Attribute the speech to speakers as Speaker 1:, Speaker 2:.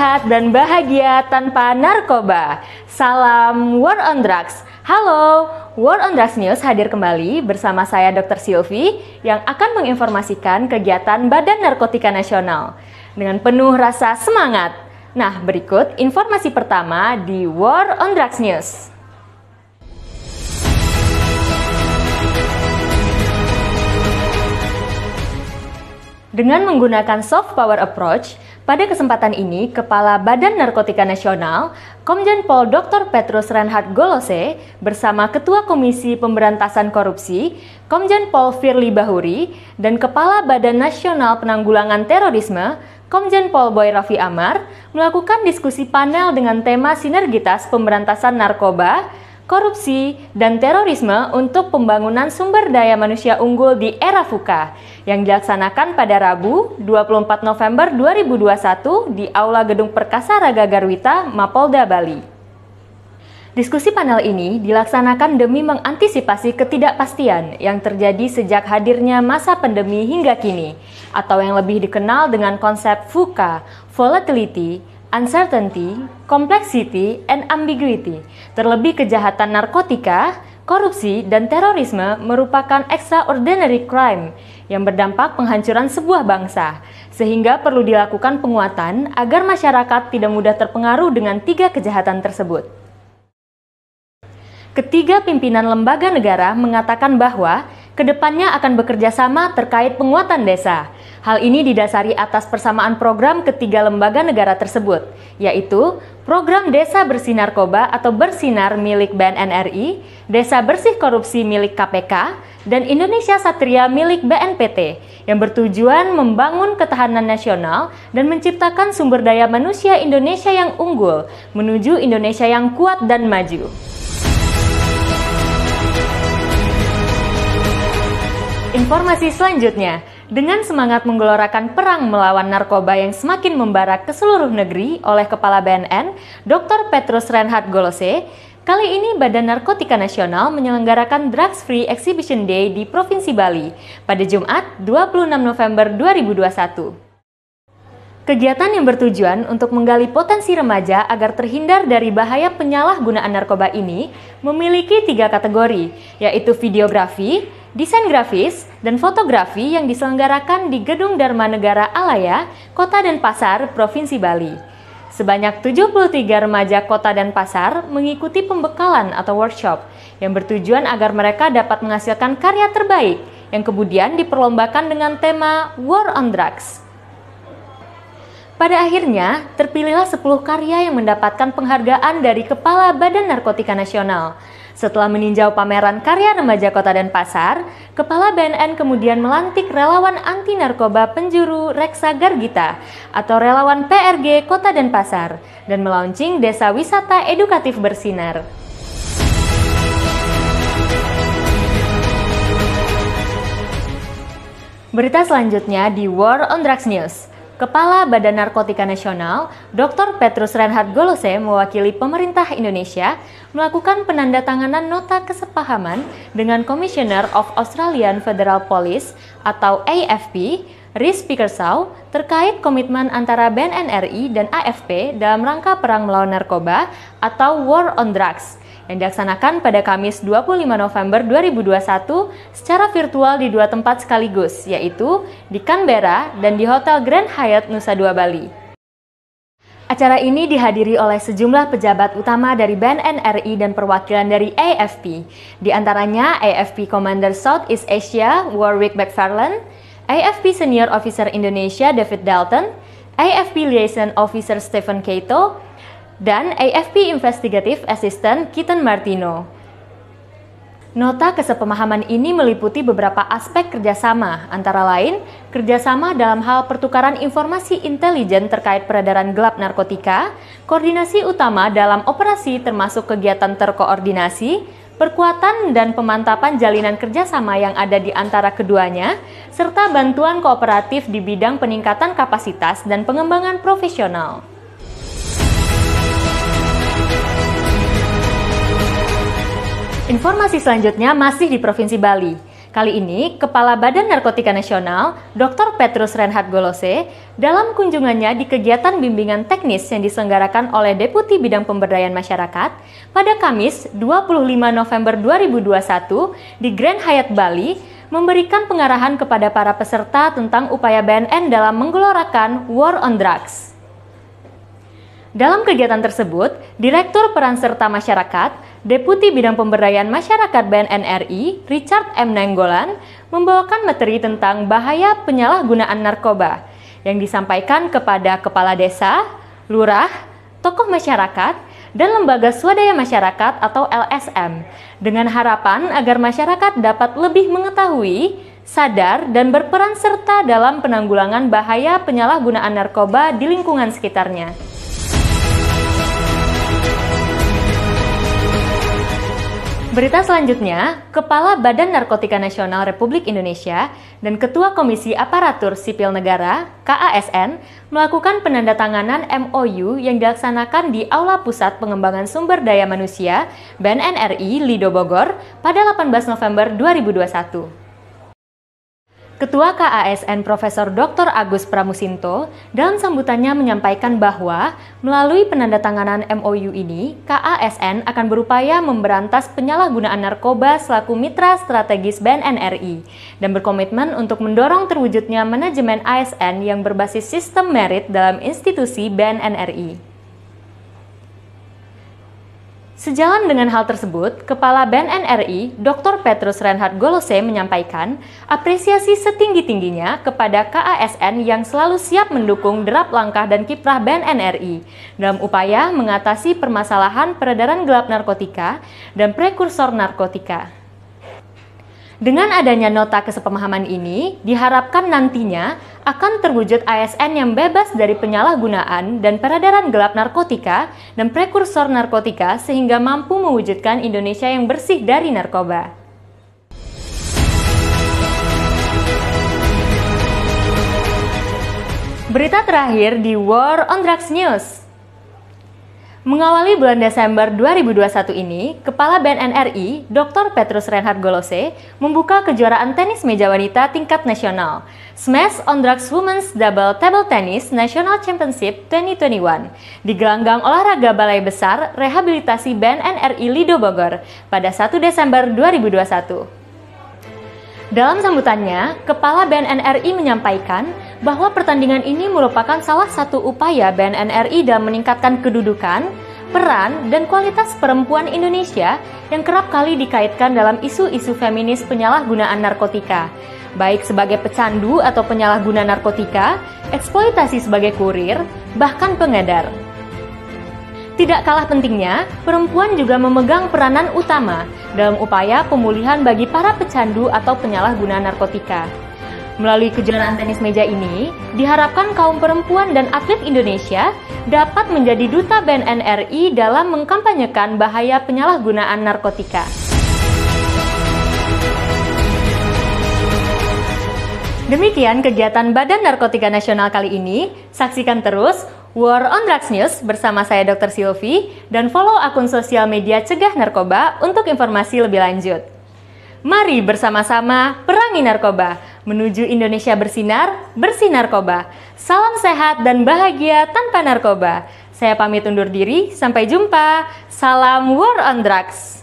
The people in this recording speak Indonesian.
Speaker 1: sehat dan bahagia tanpa narkoba. Salam War on Drugs. Halo, War on Drugs News hadir kembali bersama saya Dr. Silvi yang akan menginformasikan kegiatan Badan Narkotika Nasional dengan penuh rasa semangat. Nah, berikut informasi pertama di War on Drugs News. Dengan menggunakan soft power approach, pada kesempatan ini Kepala Badan Narkotika Nasional, Komjen Pol Dr. Petrus Reinhard Golose, bersama Ketua Komisi Pemberantasan Korupsi, Komjen Pol Firly Bahuri, dan Kepala Badan Nasional Penanggulangan Terorisme, Komjen Pol Boy Raffi Amar, melakukan diskusi panel dengan tema sinergitas pemberantasan narkoba, korupsi, dan terorisme untuk pembangunan sumber daya manusia unggul di era VUCA yang dilaksanakan pada Rabu 24 November 2021 di Aula Gedung Perkasa Raga Garwita, Mapolda, Bali. Diskusi panel ini dilaksanakan demi mengantisipasi ketidakpastian yang terjadi sejak hadirnya masa pandemi hingga kini, atau yang lebih dikenal dengan konsep VUCA, Volatility, Uncertainty, Complexity, and Ambiguity. Terlebih kejahatan narkotika, korupsi, dan terorisme merupakan extraordinary crime yang berdampak penghancuran sebuah bangsa, sehingga perlu dilakukan penguatan agar masyarakat tidak mudah terpengaruh dengan tiga kejahatan tersebut. Ketiga pimpinan lembaga negara mengatakan bahwa kedepannya akan bekerja sama terkait penguatan desa. Hal ini didasari atas persamaan program ketiga lembaga negara tersebut, yaitu Program Desa Bersih Narkoba atau Bersinar milik BNN-RI, Desa Bersih Korupsi milik KPK, dan Indonesia Satria milik BNPT, yang bertujuan membangun ketahanan nasional dan menciptakan sumber daya manusia Indonesia yang unggul menuju Indonesia yang kuat dan maju. Informasi selanjutnya, dengan semangat menggelorakan perang melawan narkoba yang semakin membara ke seluruh negeri oleh Kepala BNN, Dr. Petrus Reinhard Golose, kali ini Badan Narkotika Nasional menyelenggarakan Drugs Free Exhibition Day di Provinsi Bali pada Jumat 26 November 2021. Kegiatan yang bertujuan untuk menggali potensi remaja agar terhindar dari bahaya penyalahgunaan narkoba ini memiliki tiga kategori, yaitu videografi, desain grafis, dan fotografi yang diselenggarakan di Gedung Dharma Negara Alaya, Kota Denpasar, Provinsi Bali. Sebanyak 73 remaja Kota Denpasar mengikuti pembekalan atau workshop yang bertujuan agar mereka dapat menghasilkan karya terbaik yang kemudian diperlombakan dengan tema War on Drugs. Pada akhirnya, terpilihlah 10 karya yang mendapatkan penghargaan dari Kepala Badan Narkotika Nasional. Setelah meninjau pameran karya remaja Kota Denpasar, Kepala BNN kemudian melantik relawan anti narkoba penjuru Reksa Gargita atau relawan PRG Kota Denpasar dan melaunching Desa Wisata Edukatif Bersinar. Berita selanjutnya di War on Drugs News. Kepala Badan Narkotika Nasional, Dr. Petrus Reinhard Golose mewakili pemerintah Indonesia melakukan penandatanganan nota kesepahaman dengan Commissioner of Australian Federal Police atau AFP, Rhys Pickershaw, terkait komitmen antara BNN-RI dan AFP dalam rangka perang melawan narkoba atau War on Drugs yang dilaksanakan pada Kamis 25 November 2021 secara virtual di dua tempat sekaligus, yaitu di Canberra dan di Hotel Grand Hyatt Nusa Dua Bali. Acara ini dihadiri oleh sejumlah pejabat utama dari BNN-RI dan perwakilan dari AFP, di antaranya AFP Commander Southeast Asia Warwick McFarlane, AFP Senior Officer Indonesia David Dalton, AFP Liaison Officer Stephen Cato, dan AFP Investigative Assistant Keaton Martino. Nota kesepemahaman ini meliputi beberapa aspek kerjasama, antara lain kerjasama dalam hal pertukaran informasi intelijen terkait peredaran gelap narkotika, koordinasi utama dalam operasi termasuk kegiatan terkoordinasi, perkuatan dan pemantapan jalinan kerjasama yang ada di antara keduanya, serta bantuan kooperatif di bidang peningkatan kapasitas dan pengembangan profesional. Informasi selanjutnya masih di Provinsi Bali. Kali ini, Kepala Badan Narkotika Nasional, Dr. Petrus Reinhard Golose, dalam kunjungannya di kegiatan bimbingan teknis yang diselenggarakan oleh Deputi Bidang Pemberdayaan Masyarakat pada Kamis 25 November 2021 di Grand Hyatt Bali, memberikan pengarahan kepada para peserta tentang upaya BNN dalam menggelorakan War on Drugs. Dalam kegiatan tersebut, Direktur Peran Serta Masyarakat, Deputi Bidang Pemberdayaan Masyarakat BNN RI, Richard M. Nainggolan, membawakan materi tentang bahaya penyalahgunaan narkoba yang disampaikan kepada kepala desa, lurah, tokoh masyarakat, dan lembaga swadaya masyarakat atau LSM, dengan harapan agar masyarakat dapat lebih mengetahui, sadar, dan berperan serta dalam penanggulangan bahaya penyalahgunaan narkoba di lingkungan sekitarnya. Berita selanjutnya, Kepala Badan Narkotika Nasional Republik Indonesia dan Ketua Komisi Aparatur Sipil Negara (KASN) melakukan penandatanganan MOU yang dilaksanakan di Aula Pusat Pengembangan Sumber Daya Manusia BNN RI Lido Bogor pada 18 November 2021. Ketua KASN Profesor Dr. Agus Pramusinto dalam sambutannya menyampaikan bahwa melalui penandatanganan MOU ini, KASN akan berupaya memberantas penyalahgunaan narkoba selaku mitra strategis BNN RI dan berkomitmen untuk mendorong terwujudnya manajemen ASN yang berbasis sistem merit dalam institusi BNN RI. Sejalan dengan hal tersebut, Kepala BNN RI, Dr. Petrus Reinhard Golose menyampaikan apresiasi setinggi-tingginya kepada KASN yang selalu siap mendukung derap langkah dan kiprah BNN RI dalam upaya mengatasi permasalahan peredaran gelap narkotika dan prekursor narkotika. Dengan adanya nota kesepemahaman ini, diharapkan nantinya akan terwujud ASN yang bebas dari penyalahgunaan dan peredaran gelap narkotika dan prekursor narkotika sehingga mampu mewujudkan Indonesia yang bersih dari narkoba. Berita terakhir di War on Drugs News. Mengawali bulan Desember 2021 ini, Kepala BNN RI, Dr. Petrus Reinhard Golose, membuka kejuaraan tenis meja wanita tingkat nasional, Smash on Drugs Women's Double Table Tennis National Championship 2021, di gelanggang olahraga Balai Besar Rehabilitasi BNN RI Lido Bogor pada 1 Desember 2021. Dalam sambutannya, Kepala BNN RI menyampaikan bahwa pertandingan ini merupakan salah satu upaya BNN RI dalam meningkatkan kedudukan, peran, dan kualitas perempuan Indonesia yang kerap kali dikaitkan dalam isu-isu feminis penyalahgunaan narkotika, baik sebagai pecandu atau penyalahguna narkotika, eksploitasi sebagai kurir, bahkan pengedar. Tidak kalah pentingnya, perempuan juga memegang peranan utama dalam upaya pemulihan bagi para pecandu atau penyalahguna narkotika. Melalui kejuaraan tenis meja ini, diharapkan kaum perempuan dan atlet Indonesia dapat menjadi duta BNN RI dalam mengkampanyekan bahaya penyalahgunaan narkotika. Demikian kegiatan Badan Narkotika Nasional kali ini. Saksikan terus War on Drugs News bersama saya Dr. Silvi dan follow akun sosial media Cegah Narkoba untuk informasi lebih lanjut. Mari bersama-sama perangi narkoba, menuju Indonesia bersinar, bersih narkoba. Salam sehat dan bahagia tanpa narkoba. Saya pamit undur diri, sampai jumpa. Salam War on Drugs.